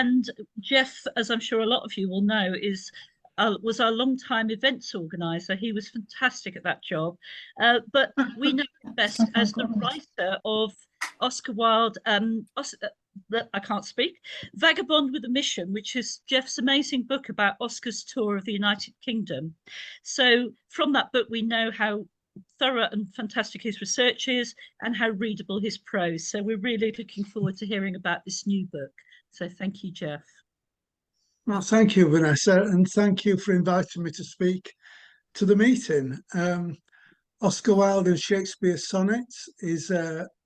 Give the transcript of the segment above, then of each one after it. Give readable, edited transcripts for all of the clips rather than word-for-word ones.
And Geoff, as I'm sure a lot of you will know, was our long-time events organizer. He was fantastic at that job. But we know him best as the writer of Oscar Wilde, I can't speak, Vagabond with a Mission, which is Geoff's amazing book about Oscar's tour of the United Kingdom. So from that book, we know how thorough and fantastic his research is and how readable his prose. So we're really looking forward to hearing about this new book. So thank you, Geoff. Well, thank you, Vanessa, and thank you for inviting me to speak to the meeting. Oscar Wilde and Shakespeare Sonnets is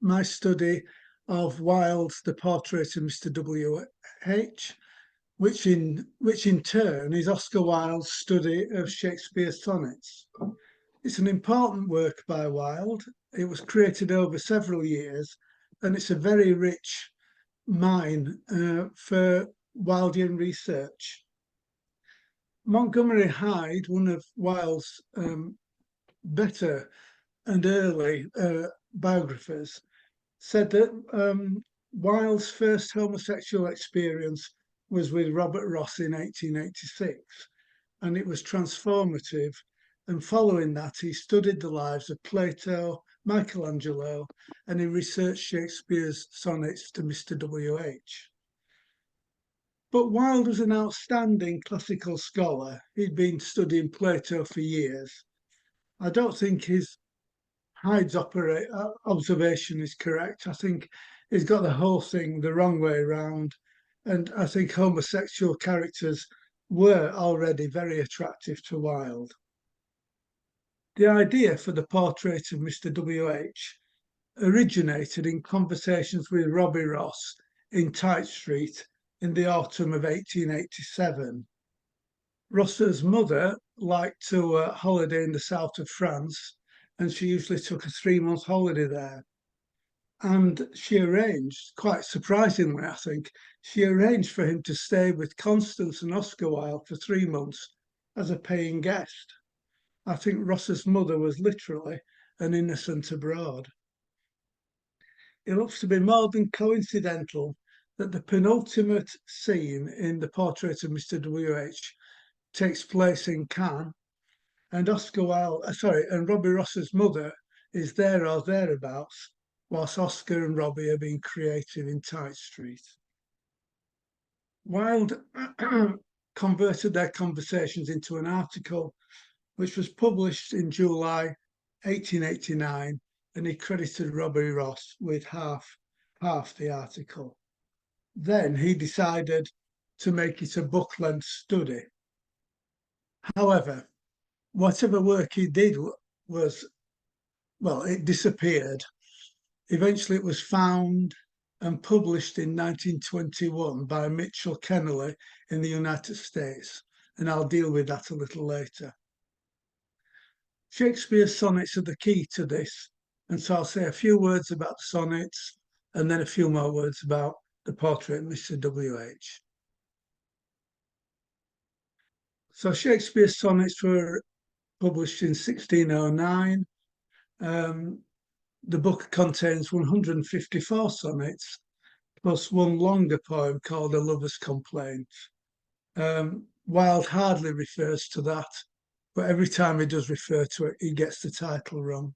my study of Wilde's The Portrait of Mr. W.H., which in turn is Oscar Wilde's study of Shakespeare's sonnets. It's an important work by Wilde. It was created over several years, and it's a very rich mine for Wildean research. Montgomery Hyde, one of Wilde's better and early biographers, said that Wilde's first homosexual experience was with Robert Ross in 1886, and it was transformative. And following that, he studied the lives of Plato, Michelangelo, and he researched Shakespeare's sonnets to Mr. W.H. But Wilde was an outstanding classical scholar. He'd been studying Plato for years. I don't think Hyde's observation is correct. I think he's got the whole thing the wrong way around. And I think homosexual characters were already very attractive to Wilde. The idea for the portrait of Mr. W.H. originated in conversations with Robbie Ross in Tite Street in the autumn of 1887. Ross's mother liked to holiday in the south of France, and she usually took a 3-month holiday there. And she arranged, quite surprisingly, I think, she arranged for him to stay with Constance and Oscar Wilde for 3 months as a paying guest. I think Ross's mother was literally an innocent abroad. It looks to be more than coincidental that the penultimate scene in the portrait of Mr. W.H. takes place in Cannes, and Robbie Ross's mother is there or thereabouts, whilst Oscar and Robbie are being creative in Tite Street. Wilde converted their conversations into an article which was published in July 1889, and he credited Robbie Ross with half the article. Then he decided to make it a book-length study. However, whatever work he did it disappeared. Eventually it was found and published in 1921 by Mitchell Kennelly in the United States, and I'll deal with that a little later. Shakespeare's sonnets are the key to this, and so I'll say a few words about the sonnets and then a few more words about the portrait of Mr. W.H. So Shakespeare's sonnets were published in 1609. The book contains 154 sonnets, plus one longer poem called A Lover's Complaint. Wilde hardly refers to that, but every time he does refer to it, he gets the title wrong.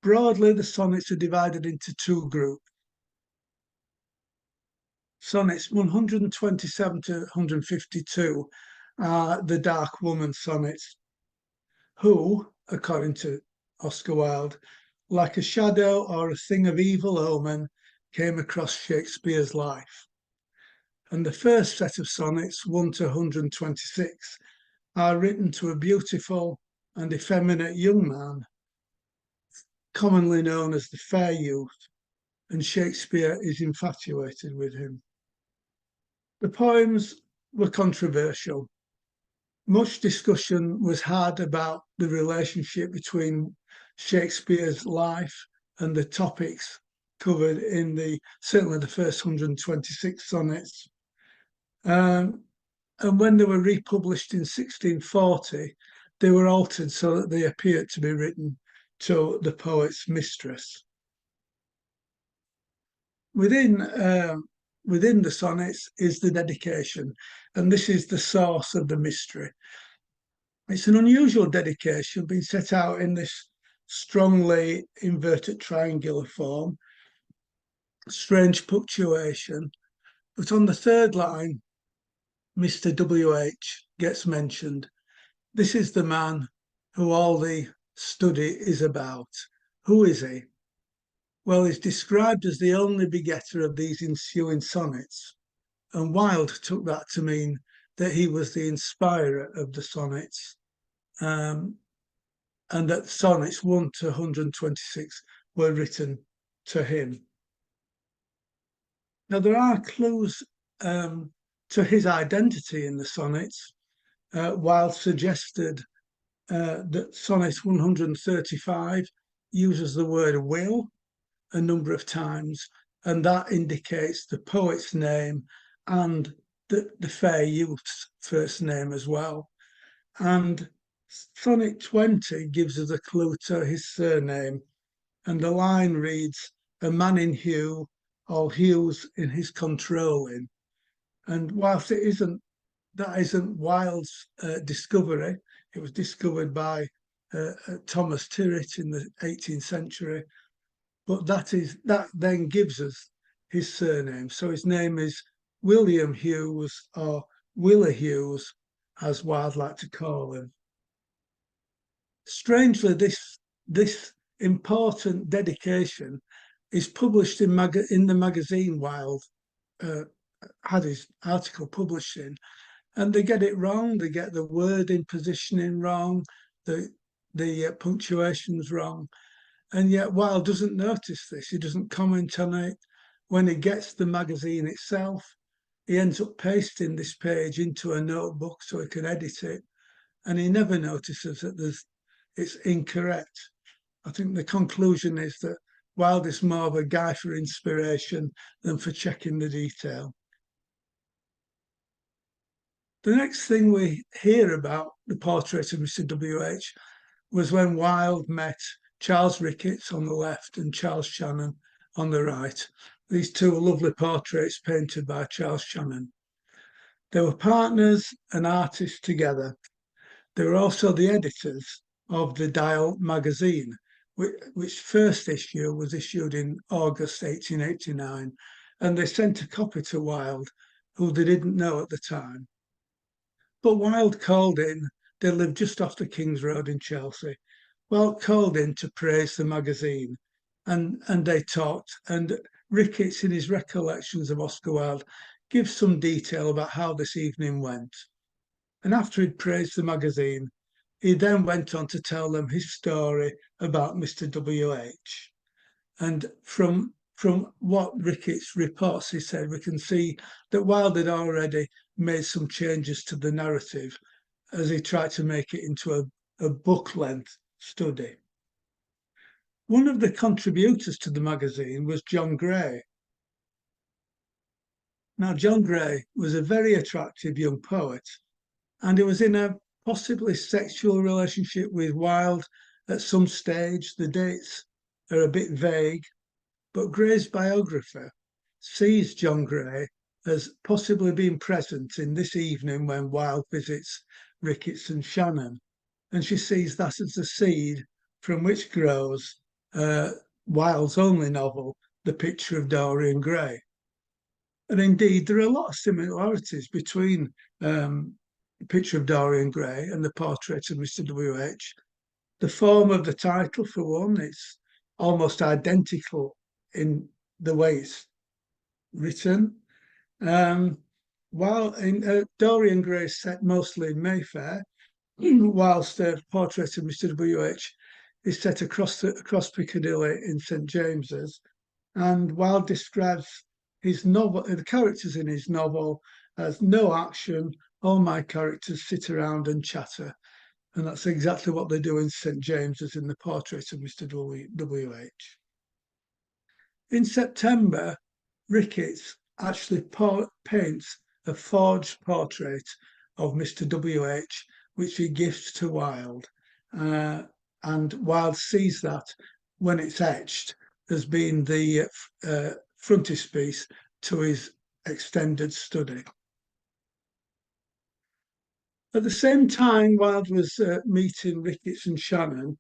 Broadly, the sonnets are divided into 2 groups. Sonnets 127 to 152 are the Dark Woman sonnets, who, according to Oscar Wilde, like a shadow or a thing of evil omen, came across Shakespeare's life. And the first set of sonnets, 1 to 126, are written to a beautiful and effeminate young man, commonly known as the fair youth, and Shakespeare is infatuated with him. The poems were controversial. Much discussion was had about the relationship between Shakespeare's life and the topics covered in certainly the first 126 sonnets. And when they were republished in 1640, they were altered so that they appeared to be written to the poet's mistress. Within within the sonnets is the dedication, and this is the source of the mystery. It's an unusual dedication, being set out in this strongly inverted triangular form, strange punctuation, but on the third line, Mr. W.H. gets mentioned. This is the man who all the study is about. Who is he? Well, he's described as the only begetter of these ensuing sonnets, and Wilde took that to mean that he was the inspirer of the sonnets, and that sonnets 1 to 126 were written to him. Now, there are clues to his identity in the sonnets. Wilde suggested that sonnet 135 uses the word will a number of times, and that indicates the poet's name and the fair youth's first name as well. And sonnet 20 gives us a clue to his surname, and the line reads, "A man in hue, all hues in his controlling." And whilst that isn't Wilde's discovery, it was discovered by Thomas Tyrwhitt in the 18th century, but that then gives us his surname. So his name is William Hughes, or Willa Hughes, as Wilde liked to call him. Strangely, this important dedication is published in the magazine Wilde had his article published in, and they get it wrong. They get the wording, positioning wrong, the punctuation's wrong, and yet Wilde doesn't notice this. He doesn't comment on it. When he gets the magazine itself, he ends up pasting this page into a notebook so he can edit it, and he never notices that it's incorrect. I think the conclusion is that Wilde is more of a guy for inspiration than for checking the detail. The next thing we hear about the portrait of Mr. W.H. was when Wilde met Charles Ricketts on the left and Charles Shannon on the right. These two lovely portraits painted by Charles Shannon. They were partners and artists together. They were also the editors of the Dial magazine, which first issue was issued in August 1889, and they sent a copy to Wilde, who they didn't know at the time. But Wilde called in. They lived just off the King's Road in Chelsea. Wilde called in to praise the magazine, and they talked. And Ricketts, in his recollections of Oscar Wilde, gives some detail about how this evening went. And after he'd praised the magazine, he then went on to tell them his story about Mr. W.H. And from what Ricketts reports, he said, we can see that Wilde had already made some changes to the narrative as he tried to make it into a book-length study. One of the contributors to the magazine was John Gray. Now, John Gray was a very attractive young poet, and he was in a possibly sexual relationship with Wilde at some stage. The dates are a bit vague, but Gray's biographer sees John Gray as possibly being present in this evening when Wilde visits Ricketts and Shannon. And she sees that as the seed from which grows Wilde's only novel, The Picture of Dorian Gray. And indeed, there are a lot of similarities between The Picture of Dorian Gray and the portrait of Mr. W.H. The form of the title, for one, it's almost identical in the way it's written. While in Dorian Gray is set mostly in Mayfair, whilst the portrait of Mr. W.H. is set across Piccadilly in St. James's. And Wilde describes his novel, the characters in his novel, as no action. All my characters sit around and chatter. And that's exactly what they do in St. James's in the portrait of Mr. W.H. In September, Ricketts actually paints a forged portrait of Mr. W.H., which he gifts to Wilde. And Wilde sees that when it's etched as being the frontispiece to his extended study. At the same time, Wilde was meeting Ricketts and Shannon,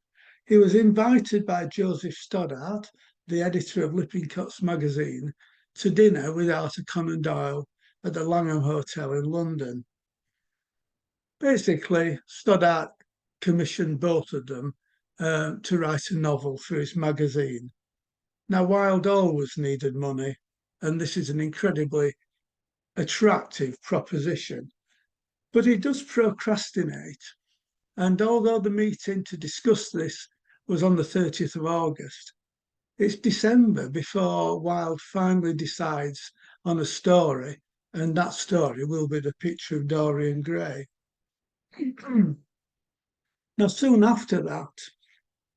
he was invited by Joseph Stoddart, the editor of Lippincott's magazine, to dinner with Arthur Conan Doyle at the Langham Hotel in London. Basically, Stoddart commissioned both of them to write a novel for his magazine. Now, Wilde always needed money, and this is an incredibly attractive proposition. But he does procrastinate. And although the meeting to discuss this was on the 30th of August, it's December before Wilde finally decides on a story, and that story will be The Picture of Dorian Gray. Now, soon after that,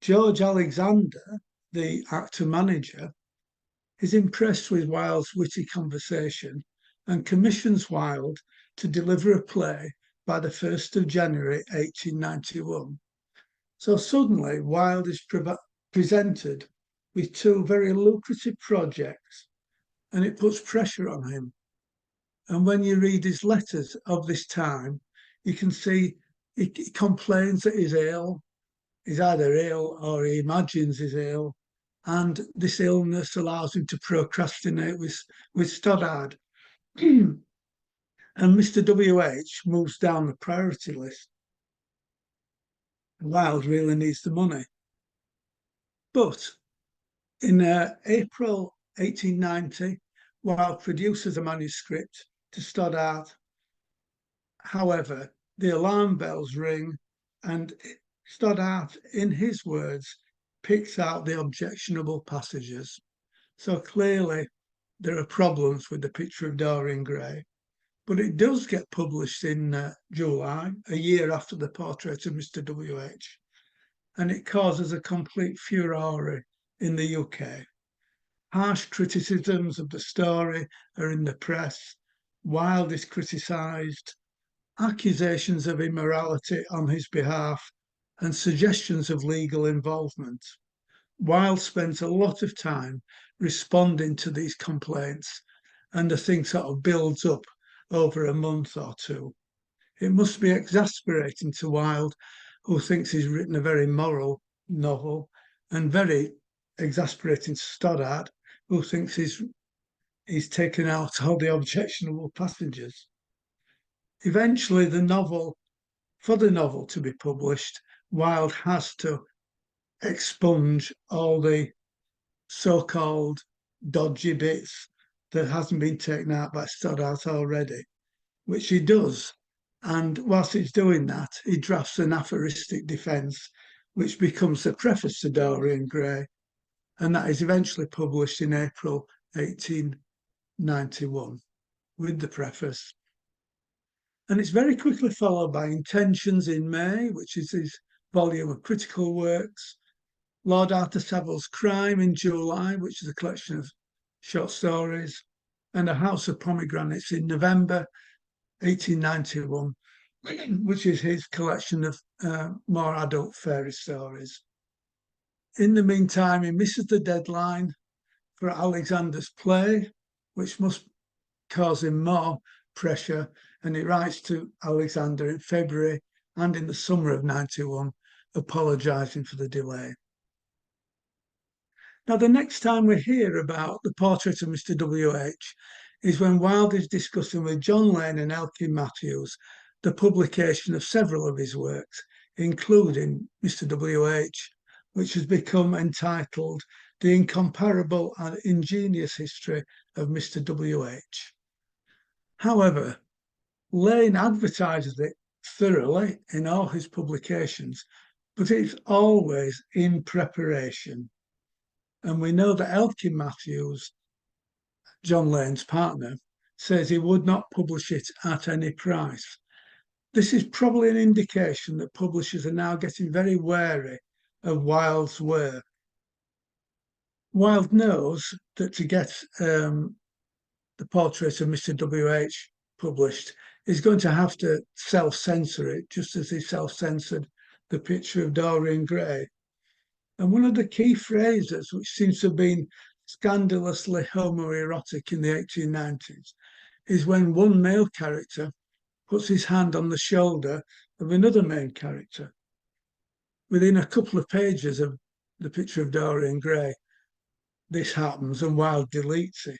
George Alexander, the actor manager, is impressed with Wilde's witty conversation and commissions Wilde to deliver a play by the 1st of January 1891. So suddenly Wilde is presented with two very lucrative projects, and it puts pressure on him. And when you read his letters of this time, you can see he complains that he's ill. He's either ill or he imagines he's ill. And this illness allows him to procrastinate with Stoddard. And Mr. W.H. moves down the priority list. Wilde really needs the money. But in April 1890, Wilde produces a manuscript to Stoddart. However, the alarm bells ring, and Stoddart, in his words, picks out the objectionable passages. So clearly, there are problems with The Picture of Dorian Gray. But it does get published in July, a year after The Portrait of Mr. W.H., and it causes a complete furore in the UK. Harsh criticisms of the story are in the press. Wilde is criticised, accusations of immorality on his behalf, and suggestions of legal involvement. Wilde spends a lot of time responding to these complaints, and the thing sort of builds up over a month or two. It must be exasperating to Wilde, who thinks he's written a very moral novel, and very exasperating to Stoddart, who thinks he's taken out all the objectionable passages. Eventually, for the novel to be published, Wilde has to expunge all the so-called dodgy bits that hasn't been taken out by Stoddart already, which he does. And whilst he's doing that, he drafts an aphoristic defence, which becomes the preface to Dorian Gray, and that is eventually published in April 1891 with the preface. And it's very quickly followed by Intentions in May, which is his volume of critical works, Lord Arthur Savile's Crime in July, which is a collection of short stories, and A House of Pomegranates in November 1891, which is his collection of more adult fairy stories. In the meantime, he misses the deadline for Alexander's play, which must cause him more pressure, and he writes to Alexander in February and in the summer of 91, apologising for the delay. Now, the next time we hear about The Portrait of Mr. W.H. is when Wilde is discussing with John Lane and Elkin Matthews the publication of several of his works, including Mr. W.H., which has become entitled The Incomparable and Ingenious History of Mr. W.H. However, Lane advertises it thoroughly in all his publications, but it's always in preparation. And we know that Elkin Matthews, John Lane's partner, says he would not publish it at any price. This is probably an indication that publishers are now getting very wary of Wilde's work. Wilde knows that to get The Portrait of Mr. W.H. published, he's going to have to self-censor it, just as he self-censored The Picture of Dorian Gray. And one of the key phrases, which seems to have been scandalously homoerotic in the 1890s, is when one male character puts his hand on the shoulder of another main character. Within a couple of pages of the picture of Dorian Gray, this happens and Wilde deletes it.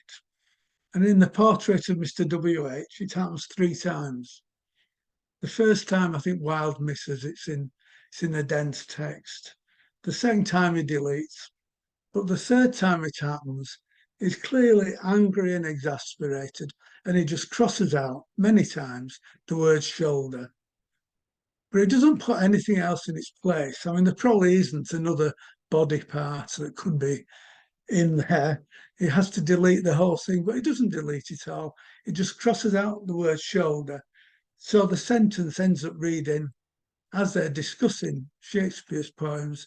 And in the portrait of Mr. W.H., it happens 3 times. The first time, I think Wilde misses, it's in a dense text. The second time he deletes, but the third time it happens, he's clearly angry and exasperated, and he just crosses out many times the word shoulder. But he doesn't put anything else in its place. I mean, there probably isn't another body part that could be in there. He has to delete the whole thing, but he doesn't delete it all. He just crosses out the word shoulder. So the sentence ends up reading, as they're discussing Shakespeare's poems,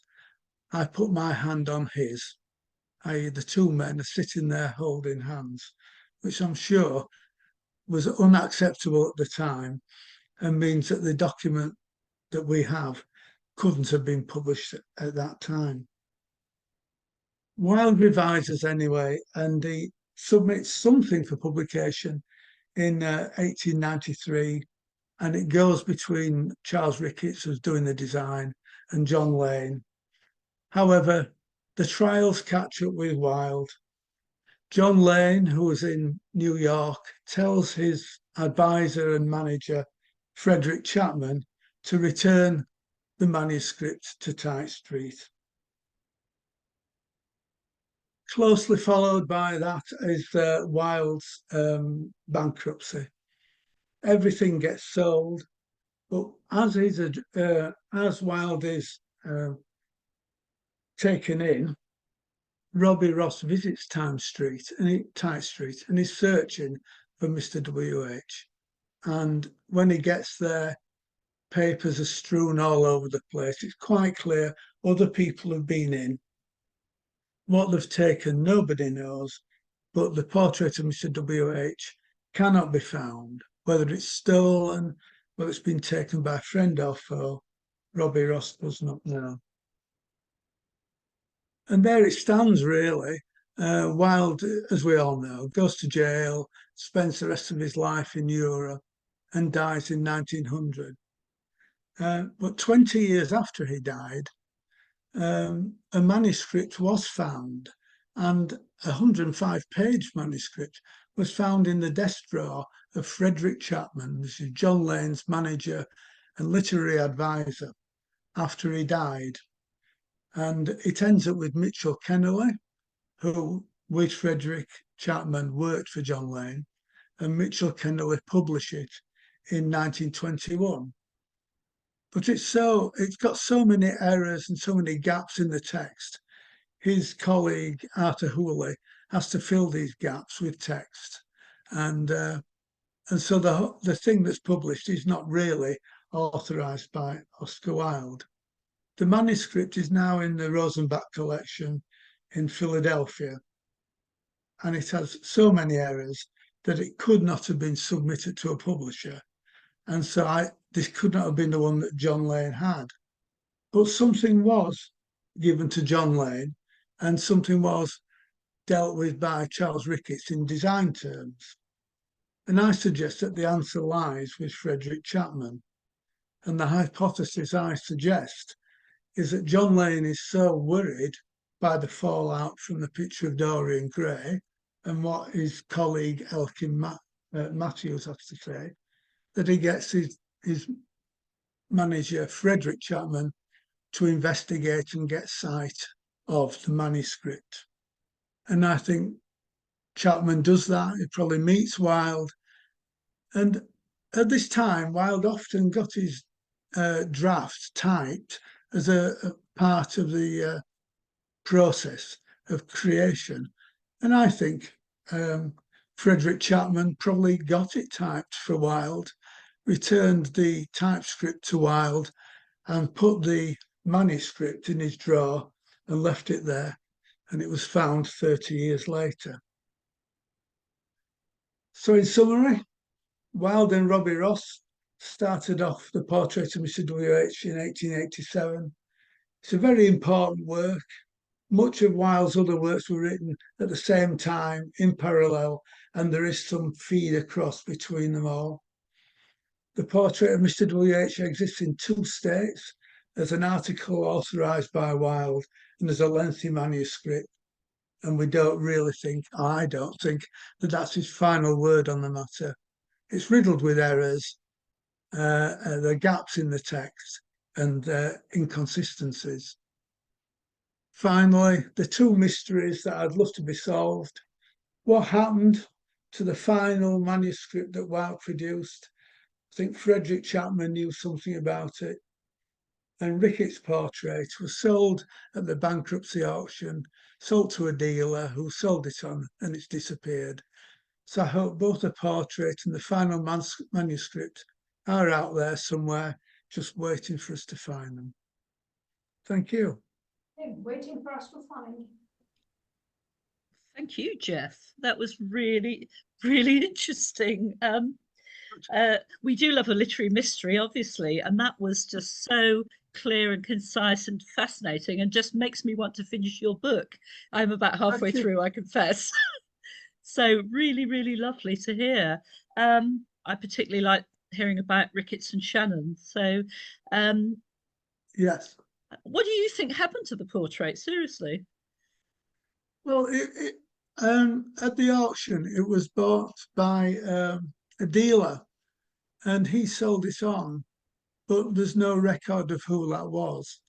I put my hand on his, i.e. the 2 men are sitting there holding hands, which I'm sure was unacceptable at the time and means that the document that we have couldn't have been published at that time. Wilde revises anyway, and he submits something for publication in 1893, and it goes between Charles Ricketts, who's doing the design, and John Lane. However, the trials catch up with Wilde. John Lane, who was in New York, tells his advisor and manager, Frederick Chapman, to return the manuscript to Tite Street. Closely followed by that is Wilde's bankruptcy. Everything gets sold, but as Wilde is taken in, Robbie Ross visits Tite Street, and he's searching for Mr. W.H. And when he gets there, papers are strewn all over the place. It's quite clear other people have been in. What they've taken, nobody knows, but the portrait of Mr. W.H. cannot be found. Whether it's stolen, whether it's been taken by friend or foe, Robbie Ross does not know. And there it stands, really. Wilde, as we all know, goes to jail, spends the rest of his life in Europe, and dies in 1900. But 20 years after he died, a manuscript was found, and a 105-page manuscript was found in the desk drawer of Frederick Chapman, this is John Lane's manager and literary advisor, after he died. And it ends up with Mitchell Kennelly, who, with Frederick Chapman, worked for John Lane, and Mitchell Kennelly published it in 1921. But it's got so many errors and so many gaps in the text. His colleague, Arthur Hooley, has to fill these gaps with text. And so the thing that's published is not really authorised by Oscar Wilde. The manuscript is now in the Rosenbach collection in Philadelphia, and it has so many errors that it could not have been submitted to a publisher. And so this could not have been the one that John Lane had. But something was given to John Lane, and something was dealt with by Charles Ricketts in design terms. And I suggest that the answer lies with Frederick Chapman. And the hypothesis I suggest is that John Lane is so worried by the fallout from the picture of Dorian Gray and what his colleague Elkin Matthews has to say, that he gets his manager, Frederick Chapman, to investigate and get sight of the manuscript. And I think Chapman does that. He probably meets Wilde. And at this time, Wilde often got his drafts typed as a part of the process of creation. And I think Frederick Chapman probably got it typed for Wilde, returned the typescript to Wilde, and put the manuscript in his drawer and left it there. And it was found 30 years later. So in summary, Wilde and Robbie Ross started off the portrait of Mr. W.H. in 1887. It's a very important work. Much of Wilde's other works were written at the same time, in parallel, and there is some feed across between them all. The portrait of Mr. W.H. exists in 2 states. There's an article authorised by Wilde, and there's a lengthy manuscript. And we don't really think, I don't think, that that's his final word on the matter. It's riddled with errors, there are gaps in the text, and inconsistencies. Finally, the 2 mysteries that I'd love to be solved. What happened to the final manuscript that Wilde produced? I think Frederick Chapman knew something about it. And Ricketts' portrait was sold at the bankruptcy auction, sold to a dealer who sold it on, and it's disappeared. So I hope both the portrait and the final manuscript are out there somewhere, just waiting for us to find them. Thank you. Okay, waiting for us to find. Thank you, Geoff. That was really, really interesting. We do love a literary mystery, obviously, and that was just so clear and concise and fascinating, and just makes me want to finish your book. I'm about halfway through, I confess. So really, really lovely to hear. I particularly like hearing about Ricketts and Shannon. So yes. What do you think happened to the portrait, seriously? Well, at the auction, it was bought by a dealer, and he sold it on, but there's no record of who that was.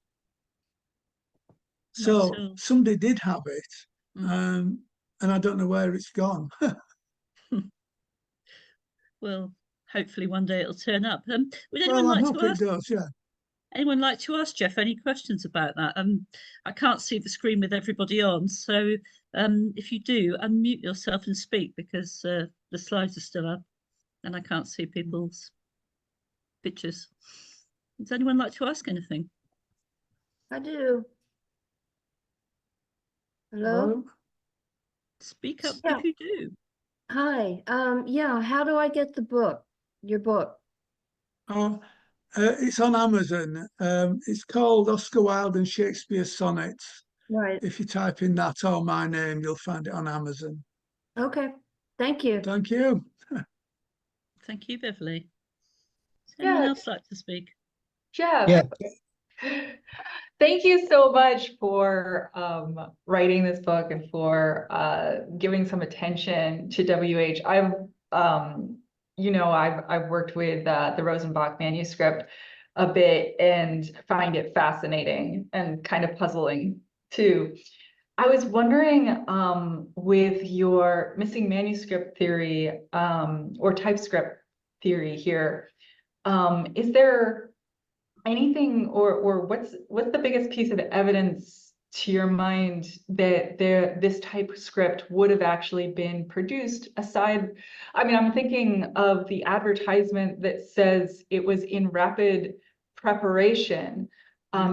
So somebody did have it, and I don't know where it's gone. Well, hopefully one day it'll turn up. Would anyone like to ask? It does, yeah. Anyone like to ask Geoff any questions about that? I can't see the screen with everybody on, so if you do, unmute yourself and speak, because the slides are still up and I can't see people's pictures. Does anyone like to ask anything? I do. Hello? Speak up if you do. Hi. Yeah, how do I get the book, your book? It's on Amazon. It's called Oscar Wilde and Shakespeare Sonnets. Right. If you type in that or my name, you'll find it on Amazon. Okay. Thank you. Thank you. Thank you, Beverly. Does anyone else like to speak? Geoff. Yeah. Thank you so much for writing this book and for giving some attention to WH. I've worked with the Rosenbach manuscript a bit and find it fascinating and kind of puzzling too. I was wondering, with your missing manuscript theory or typescript theory here, is there anything or what's the biggest piece of evidence to your mind that this typescript would have actually been produced aside? I mean, I'm thinking of the advertisement that says it was in rapid preparation.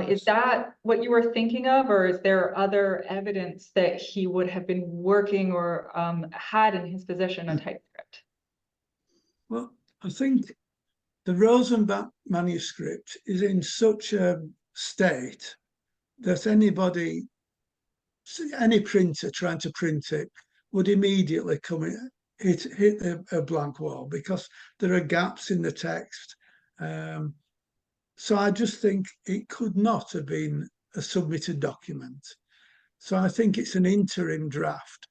Is that what you were thinking of, or is there other evidence that he would have been working or had in his possession a typescript? Well, I think the Rosenbach manuscript is in such a state that any printer trying to print it would immediately come in, hit a blank wall, because there are gaps in the text. So I just think it could not have been a submitted document. So I think it's an interim draft,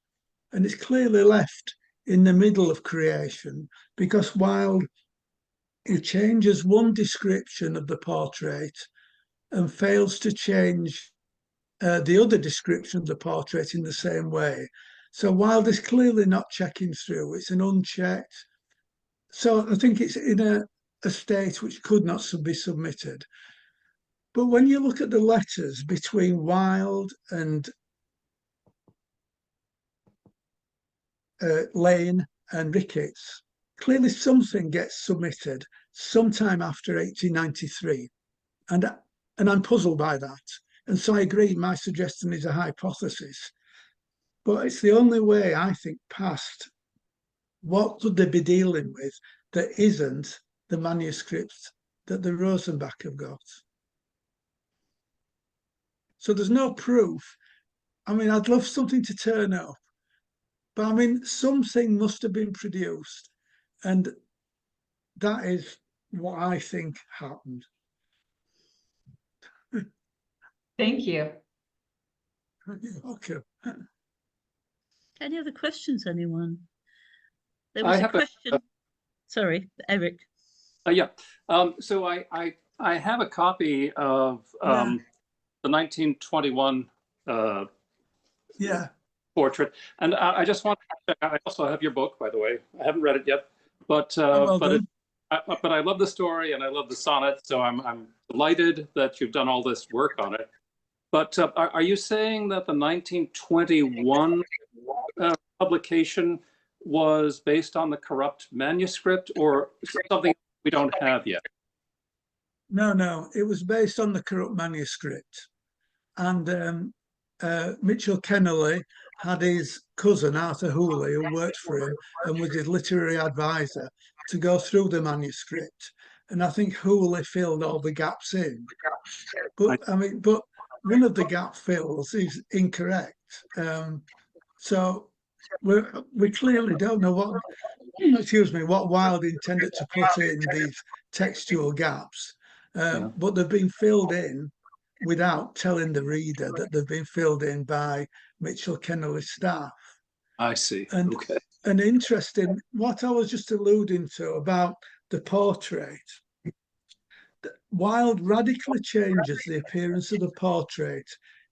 and it's clearly left in the middle of creation, because Wilde, he changes one description of the portrait and fails to change the other description of the portrait in the same way. So Wilde is clearly not checking through. It's an unchecked. So I think it's in a state which could not be submitted. But when you look at the letters between Wilde and Lane and Ricketts, clearly something gets submitted sometime after 1893. And I'm puzzled by that. And so I agree, my suggestion is a hypothesis. But it's the only way, I think, past what could they be dealing with that isn't the manuscripts that the Rosenbach have got. So there's no proof. I mean, I'd love something to turn up But I mean, something must have been produced, and that is what I think happened. Thank you. Okay. Any other questions, anyone? There I was a have question. Sorry, Eric. Yeah. So I have a copy of Yeah. the 1921 Yeah. portrait, and I just want to check. I also have your book, by the way. I haven't read it yet, but Well done. but I love the story and I love the sonnet, so I'm delighted that you've done all this work on it. But are you saying that the 1921 publication was based on the corrupt manuscript, or something we don't have yet? No, it was based on the corrupt manuscript. And Mitchell Kennelly had his cousin, Arthur Hooley, who worked for him and was his literary advisor, to go through the manuscript. And I think Hooley filled all the gaps in. But I mean, but one of the gap fills is incorrect. So we clearly don't know what, excuse me, what Wilde intended to put in these textual gaps. But they've been filled in without telling the reader that they've been filled in by Mitchell Kennelly's staff. I see. And Okay. and interesting, what I was just alluding to about the portrait, Wilde radically changes the appearance of the portrait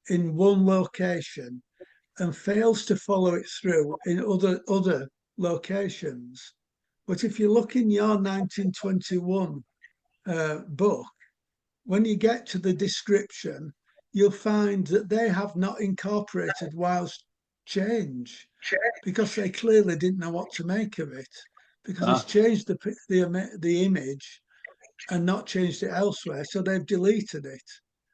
in one location and fails to follow it through in other locations. But if you look in your 1921 book, when you get to the description, you'll find that they have not incorporated Wilde's change because they clearly didn't know what to make of it, because he's changed the image and not changed it elsewhere. So they've deleted it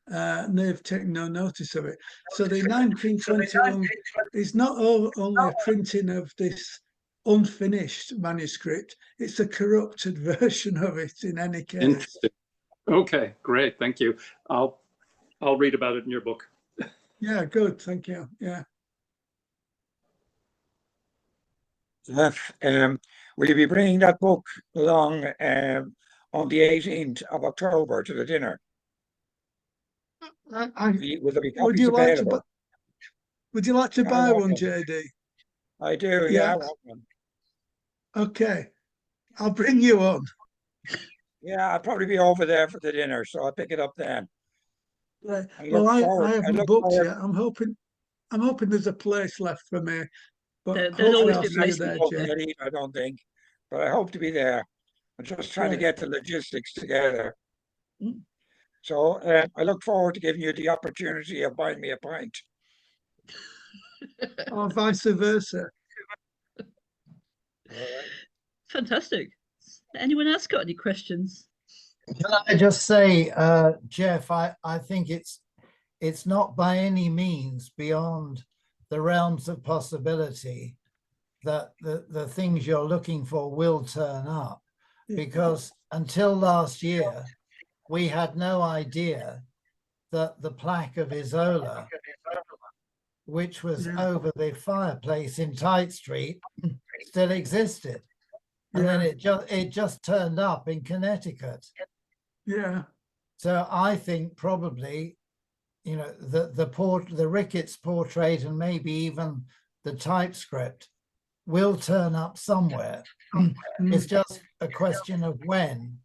and they've taken no notice of it. So the 1921 is not only a printing of this unfinished manuscript, it's a corrupted version of it in any case. Interesting. Okay, great. Thank you. I'll read about it in your book. Yeah, good. Thank you. Yeah. Geoff, will you be bringing that book along on the 18th of October to the dinner? Will there be Would copies you like to? available? Would you like to I buy want one, one. JD? I do, yeah, I want one. Okay, I'll bring you on. Yeah, I'll probably be over there for the dinner, so I'll pick it up then. Right. I Well, look I forward- I haven't look booked forward- yet. I'm hoping there's a place left for me. But There'll hopefully always I'll be see you places. there, Jay. I don't think, but I hope to be there. I'm just trying to Right. get the logistics together. Mm. So I look forward to giving you the opportunity of buying me a pint. Or vice versa. All right. Fantastic. Anyone else got any questions? Can I just say, Geoff, I think it's not by any means beyond the realms of possibility that the things you're looking for will turn up, because until last year, we had no idea that the plaque of Isola, which was over the fireplace in Tite Street, still existed. And then it just turned up in Connecticut. Yeah. So I think probably, you know, the Ricketts portrait and maybe even the typescript will turn up somewhere. It's just a question of when.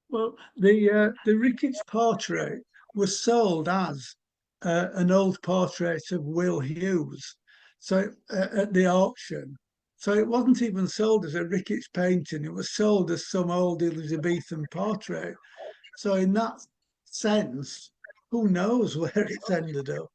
Well, the Ricketts portrait was sold as an old portrait of Will Hughes, so at the auction. So it wasn't even sold as a Ricketts painting. It was sold as some old Elizabethan portrait. So in that sense, who knows where it's ended up?